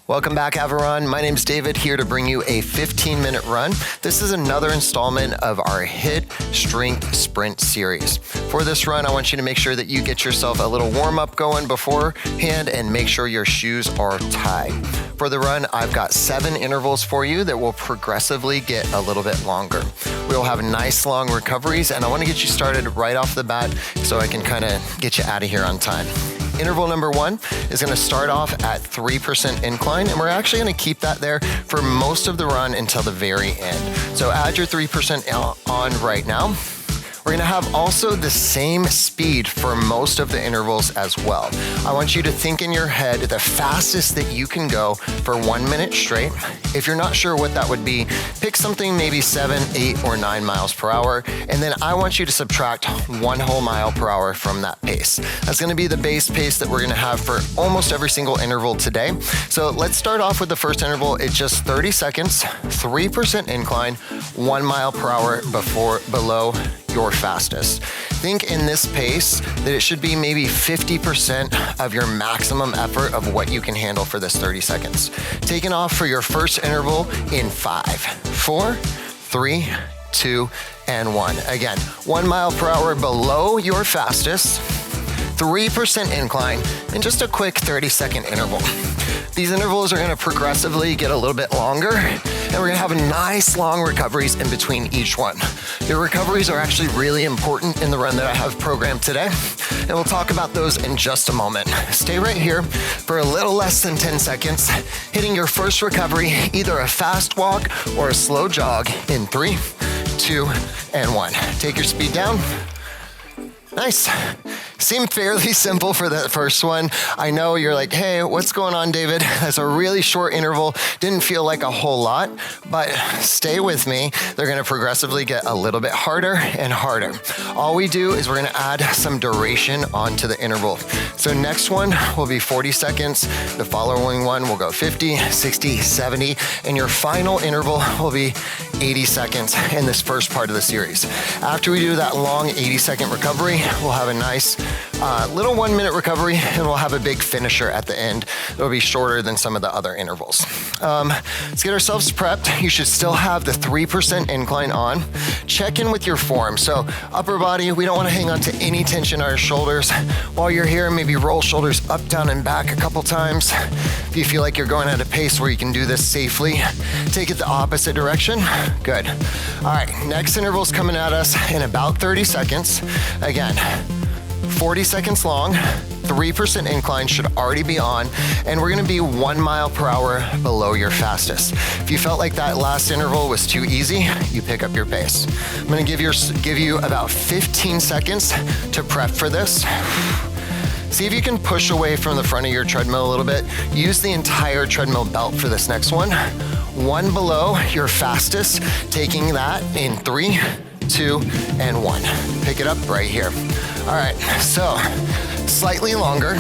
Welcome back, Aviron. My name's David, here to bring you a 15-minute run. This is another installment of our HIIT Strength Sprint series. For this run, I want you to make sure that you get yourself a little warm-up going beforehand and make sure your shoes are tied. For the run, I've got 7 intervals for you that will progressively get a little bit longer. We'll have nice long recoveries, and I want to get you started right off the bat so I can kind of get you out of here on time. Interval number 1 is going to start off at 3% incline, and we're actually going to keep that there for most of the run until the very end. So add your 3% on right now. We're gonna have also the same speed for most of the intervals as well. I want you to think in your head the fastest that you can go for 1 minute straight. If you're not sure what that would be, pick something maybe 7, 8, or 9 miles per hour, and then I want you to subtract 1 whole mile per hour from that pace. That's gonna be the base pace that we're gonna have for almost every single interval today. So let's start off with the first interval. It's just 30 seconds, 3% incline, 1 mile per hour below your fastest. Think in this pace that it should be maybe 50% of your maximum effort of what you can handle for this 30 seconds. Taking off for your first interval in 5, 4, 3, 2, and 1. Again, 1 mile per hour below your fastest, 3% incline, and just a quick 30-second interval. These intervals are gonna progressively get a little bit longer, and we're gonna have nice long recoveries in between each one. Your recoveries are actually really important in the run that I have programmed today, and we'll talk about those in just a moment. Stay right here for a little less than 10 seconds, hitting your first recovery, either a fast walk or a slow jog in 3, 2, and 1. Take your speed down. Nice. Seemed fairly simple for that first one. I know you're like, hey, what's going on, David? That's a really short interval. Didn't feel like a whole lot, but stay with me. They're gonna progressively get a little bit harder and harder. All we do is we're gonna add some duration onto the interval. So next one will be 40 seconds. The following one will go 50, 60, 70, and your final interval will be 80 seconds in this first part of the series. After we do that long 80-second recovery, we'll have a nice little 1 minute recovery, and we'll have a big finisher at the end. It'll be shorter than some of the other intervals. Let's get ourselves prepped. You should still have the 3% incline on. Check in with your form. So upper body, we don't want to hang on to any tension on our shoulders. While you're here, maybe roll shoulders up, down, and back a couple times. If you feel like you're going at a pace where you can do this safely, take it the opposite direction. Good. All right, next interval's coming at us in about 30 seconds. Again, 40 seconds long, 3% incline should already be on, and we're gonna be 1 mile per hour below your fastest. If you felt like that last interval was too easy, you pick up your pace. I'm gonna give you about 15 seconds to prep for this. See if you can push away from the front of your treadmill a little bit. Use the entire treadmill belt for this next one. 1 below your fastest, taking that in 3, 2, and 1. Pick it up right here. All right, so slightly longer,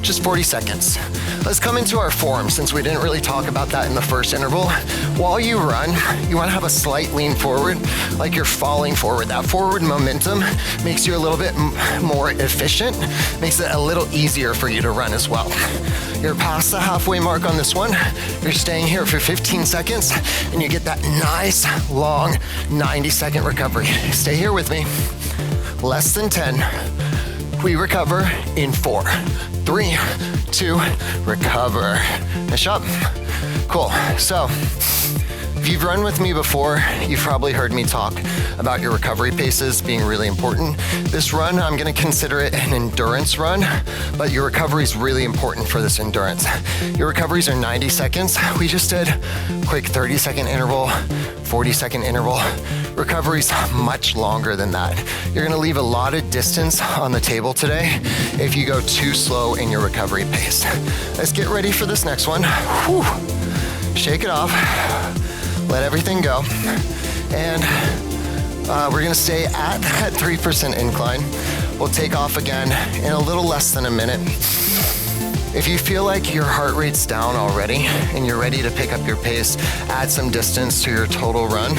just 40 seconds. Let's come into our form since we didn't really talk about that in the first interval. While you run, you wanna have a slight lean forward, like you're falling forward. That forward momentum makes you a little bit more efficient, makes it a little easier for you to run as well. You're past the halfway mark on this one. You're staying here for 15 seconds, and you get that nice, long 90-second recovery. Stay here with me. Less than 10. We recover in 4, 3, 2, recover. Nice job. Cool. So, if you've run with me before, you've probably heard me talk about your recovery paces being really important. This run, I'm gonna consider it an endurance run, but your recovery is really important for this endurance. Your recoveries are 90 seconds. We just did quick 30-second interval, 40-second interval. Recovery's much longer than that. You're gonna leave a lot of distance on the table today if you go too slow in your recovery pace. Let's get ready for this next one. Whew. Shake it off. Let everything go. And we're gonna stay at that 3% incline. We'll take off again in a little less than a minute. If you feel like your heart rate's down already and you're ready to pick up your pace, add some distance to your total run,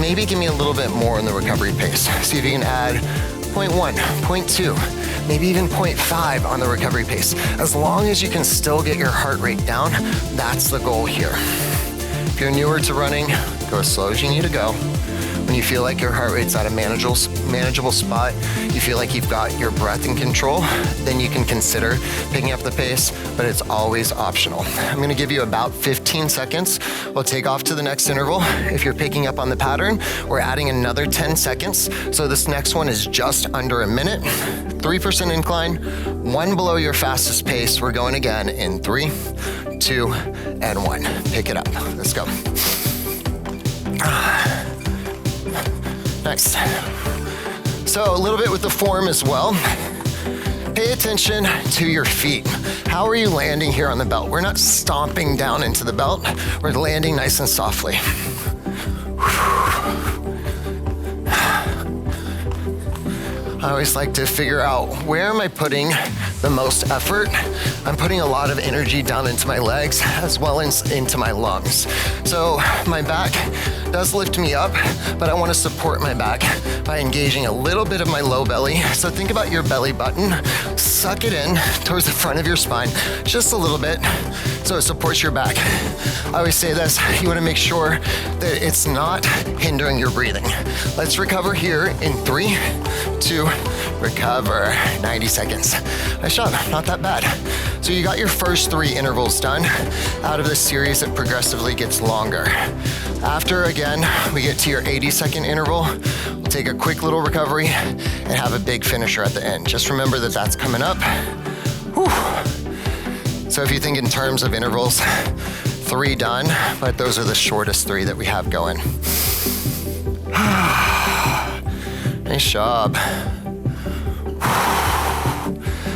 maybe give me a little bit more in the recovery pace. See if you can add 0.1, 0.2, maybe even 0.5 on the recovery pace. As long as you can still get your heart rate down, that's the goal here. If you're newer to running, go as slow as you need to go. When you feel like your heart rate's at a manageable spot, you feel like you've got your breath in control, then you can consider picking up the pace, but it's always optional. I'm gonna give you about 15 seconds. We'll take off to the next interval. If you're picking up on the pattern, we're adding another 10 seconds. So this next one is just under a minute. 3% incline, 1 below your fastest pace. We're going again in 3, 2, and 1. Pick it up, let's go. Nice. So a little bit with the form as well. Pay attention to your feet. How are you landing here on the belt? We're not stomping down into the belt. We're landing nice and softly. I always like to figure out, where am I putting the most effort? I'm putting a lot of energy down into my legs as well as into my lungs. So my back does lift me up, but I want to support my back by engaging a little bit of my low belly. So think about your belly button, suck it in towards the front of your spine, just a little bit, so it supports your back. I always say this, you want to make sure that it's not hindering your breathing. Let's recover here in 3, 2, recover, 90 seconds. Nice job, not that bad. So you got your first 3 intervals done. Out of this series, it progressively gets longer. After, again, we get to your 80-second interval, we'll take a quick little recovery and have a big finisher at the end. Just remember that that's coming up. Whew. So if you think in terms of intervals, 3 done, but those are the shortest 3 that we have going. Nice job.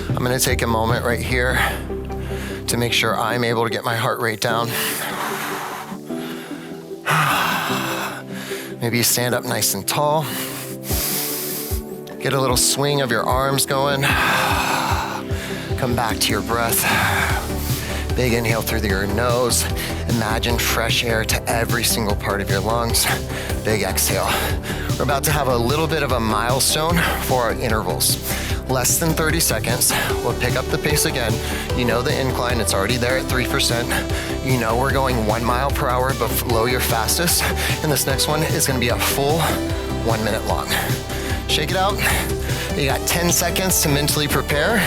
I'm gonna take a moment right here to make sure I'm able to get my heart rate down. Maybe you stand up nice and tall. Get a little swing of your arms going. Come back to your breath. Big inhale through your nose. Imagine fresh air to every single part of your lungs. Big exhale. We're about to have a little bit of a milestone for our intervals. Less than 30 seconds. We'll pick up the pace again. You know the incline, it's already there at 3%. You know we're going 1 mile per hour below your fastest. And this next one is gonna be a full 1 minute long. Shake it out. You got 10 seconds to mentally prepare.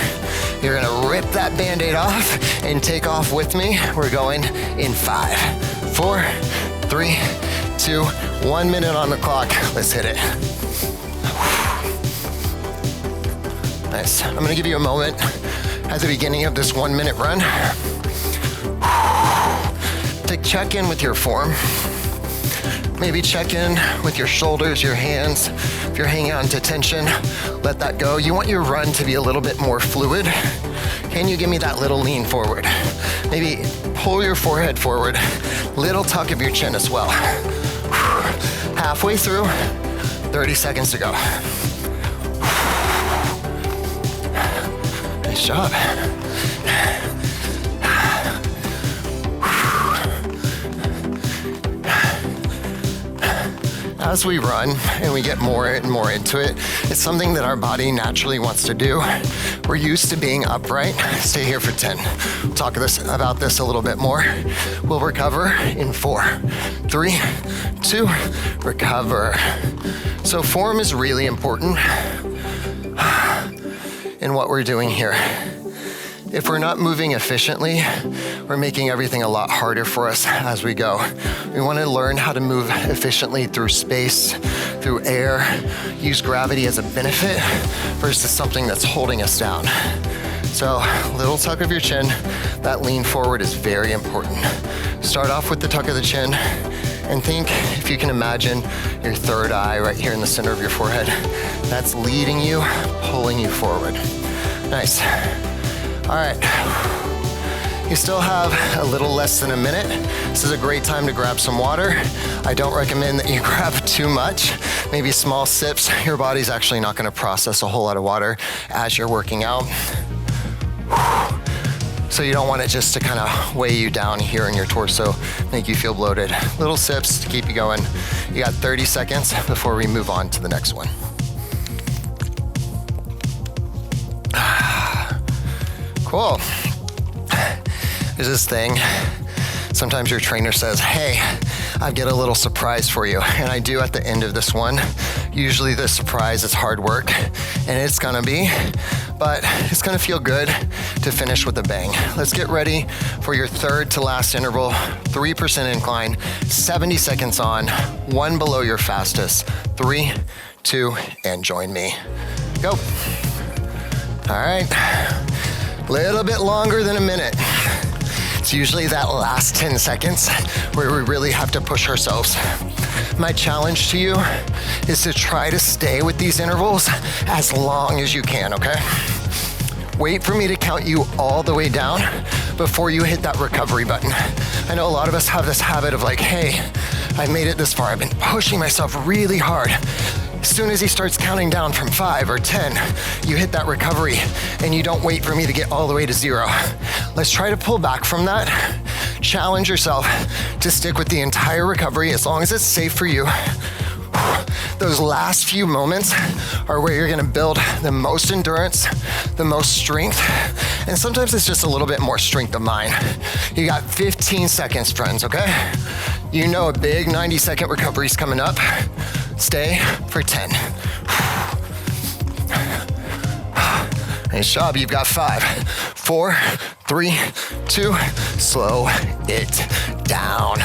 You're gonna rip that Band-Aid off and take off with me. We're going in 5, 4, 3, 2, 1 minute on the clock. Let's hit it. Nice. I'm gonna give you a moment at the beginning of this 1 minute run to check in with your form. Maybe check in with your shoulders, your hands. If you're hanging on to tension, let that go. You want your run to be a little bit more fluid. Can you give me that little lean forward? Maybe pull your forehead forward, little tuck of your chin as well. Halfway through, 30 seconds to go. Nice job. As we run and we get more and more into it, it's something that our body naturally wants to do. We're used to being upright. Stay here for 10. We'll talk about this a little bit more. We'll recover in 4, 3, 2, recover. So form is really important in what we're doing here. If we're not moving efficiently, we're making everything a lot harder for us as we go. We want to learn how to move efficiently through space, through air, use gravity as a benefit versus something that's holding us down. So, little tuck of your chin, that lean forward is very important. Start off with the tuck of the chin and think, if you can imagine your third eye right here in the center of your forehead, that's leading you, pulling you forward. Nice. All right, you still have a little less than a minute. This is a great time to grab some water. I don't recommend that you grab too much, maybe small sips. Your body's actually not gonna process a whole lot of water as you're working out. So you don't want it just to kind of weigh you down here in your torso, make you feel bloated. Little sips to keep you going. You got 30 seconds before we move on to the next one. Cool. There's this thing. Sometimes your trainer says, hey, I've got a little surprise for you. And I do at the end of this one. Usually the surprise is hard work, and it's gonna be, but it's gonna feel good to finish with a bang. Let's get ready for your third to last interval, 3% incline, 70 seconds on, one below your fastest. 3, 2, and join me. Go. All right, little bit longer than a minute. It's usually that last 10 seconds where we really have to push ourselves. My challenge to you is to try to stay with these intervals as long as you can, okay? Wait for me to count you all the way down before you hit that recovery button. I know a lot of us have this habit of like, hey, I made it this far. I've been pushing myself really hard. As soon as he starts counting down from 5 or 10, you hit that recovery and you don't wait for me to get all the way to 0. Let's try to pull back from that. Challenge yourself to stick with the entire recovery as long as it's safe for you. Those last few moments are where you're gonna build the most endurance, the most strength, and sometimes it's just a little bit more strength of mind. You got 15 seconds, friends, okay? You know a big 90-second recovery is coming up. Stay for 10. Nice job, you've got 5, 4, 3, 2, slow it down.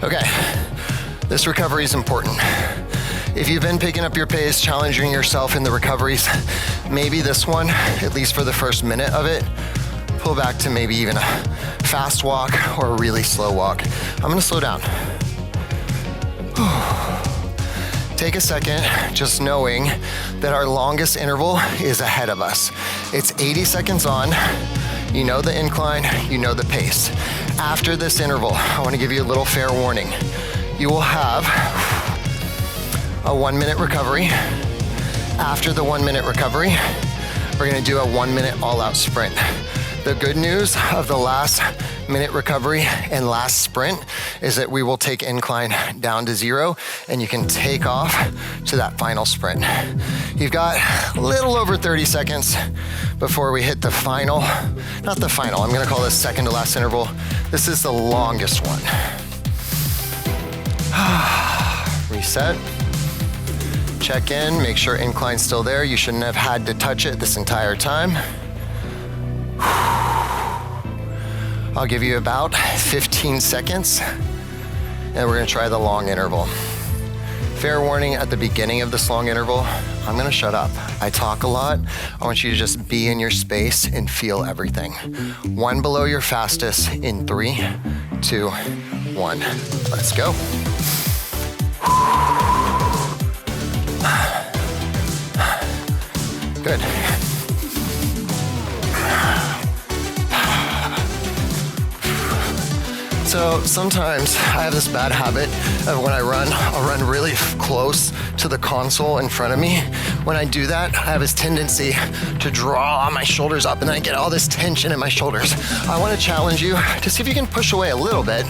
Okay, this recovery is important. If you've been picking up your pace, challenging yourself in the recoveries, maybe this one, at least for the first minute of it, pull back to maybe even a fast walk or a really slow walk. I'm gonna slow down. Take a second, just knowing that our longest interval is ahead of us. It's 80 seconds on, you know the incline, you know the pace. After this interval, I wanna give you a little fair warning. You will have a 1-minute recovery. After the 1-minute recovery, we're gonna do a 1-minute all-out sprint. The good news of the last minute recovery and last sprint is that we will take incline down to 0 and you can take off to that final sprint. You've got a little over 30 seconds before we hit the final, not the final, I'm gonna call this second to last interval. This is the longest one. Reset. Check in, make sure incline's still there. You shouldn't have had to touch it this entire time. I'll give you about 15 seconds, and we're gonna try the long interval. Fair warning at the beginning of this long interval, I'm gonna shut up. I talk a lot. I want you to just be in your space and feel everything. 1 below your fastest in 3, 2, 1. Let's go. Good. So sometimes I have this bad habit of when I run, I'll run really close to the console in front of me. When I do that, I have this tendency to draw my shoulders up and then I get all this tension in my shoulders. I want to challenge you to see if you can push away a little bit.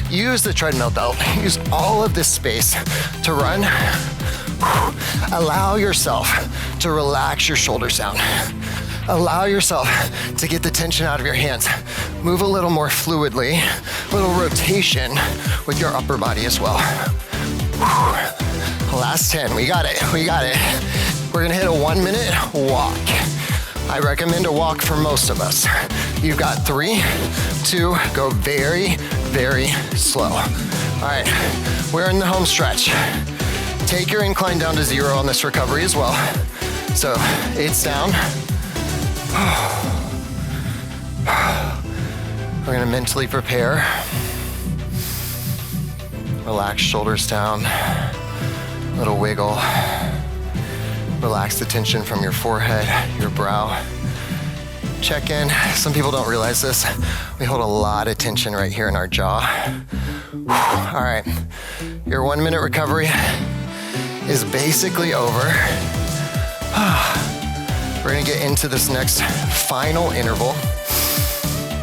Use the treadmill belt. Use all of this space to run. Allow yourself to relax your shoulders down. Allow yourself to get the tension out of your hands. Move a little more fluidly, a little rotation with your upper body as well. Last 10, we got it, we got it. We're gonna hit a 1-minute walk. I recommend a walk for most of us. You've got 3, 2, go very, very slow. All right, we're in the home stretch. Take your incline down to 0 on this recovery as well. So it's down. We're gonna mentally prepare. Relax shoulders down, little wiggle. Relax the tension from your forehead, your brow. Check in. Some people don't realize this. We hold a lot of tension right here in our jaw. All right, your 1-minute recovery is basically over. We're gonna get into this next final interval.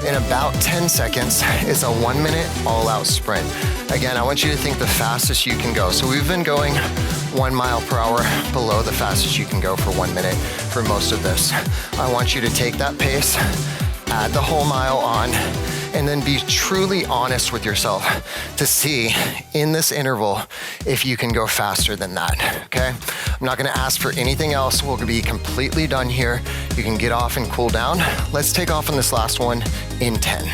In about 10 seconds, it's a 1-minute all-out sprint. Again, I want you to think the fastest you can go. So we've been going 1 mile per hour below the fastest you can go for 1 minute for most of this. I want you to take that pace add the whole mile on, and then be truly honest with yourself to see in this interval if you can go faster than that, okay? I'm not gonna ask for anything else. We'll be completely done here. You can get off and cool down. Let's take off on this last one in 10.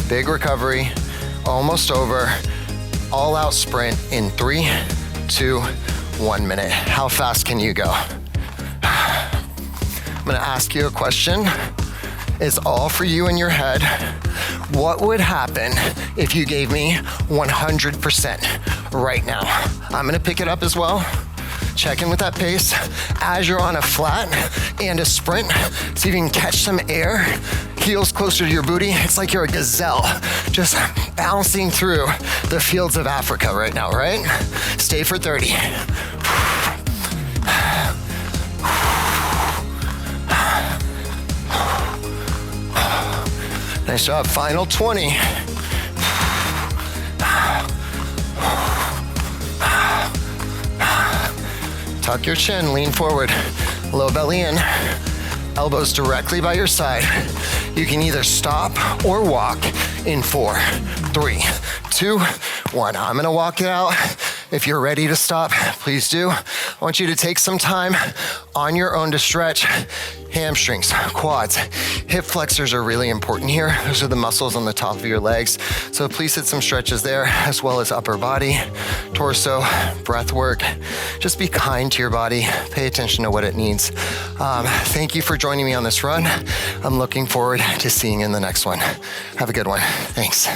Big recovery, almost over. All out sprint in 3, 2, 1 minute. How fast can you go? I'm gonna ask you a question. It's all for you in your head. What would happen if you gave me 100% right now? I'm gonna pick it up as well. Check in with that pace as you're on a flat and a sprint. See if you can catch some air. Heels closer to your booty. It's like you're a gazelle just bouncing through the fields of Africa right now, right? Stay for 30. Nice job, final 20. Tuck your chin, lean forward, low belly in, elbows directly by your side. You can either stop or walk in 4, 3, 2, 1. I'm gonna walk it out. If you're ready to stop, please do. I want you to take some time on your own to stretch hamstrings, quads. Hip flexors are really important here. Those are the muscles on the top of your legs. So please hit some stretches there, as well as upper body, torso, breath work. Just be kind to your body. Pay attention to what it needs. Thank you for joining me on this run. I'm looking forward to seeing you in the next one. Have a good one. Thanks.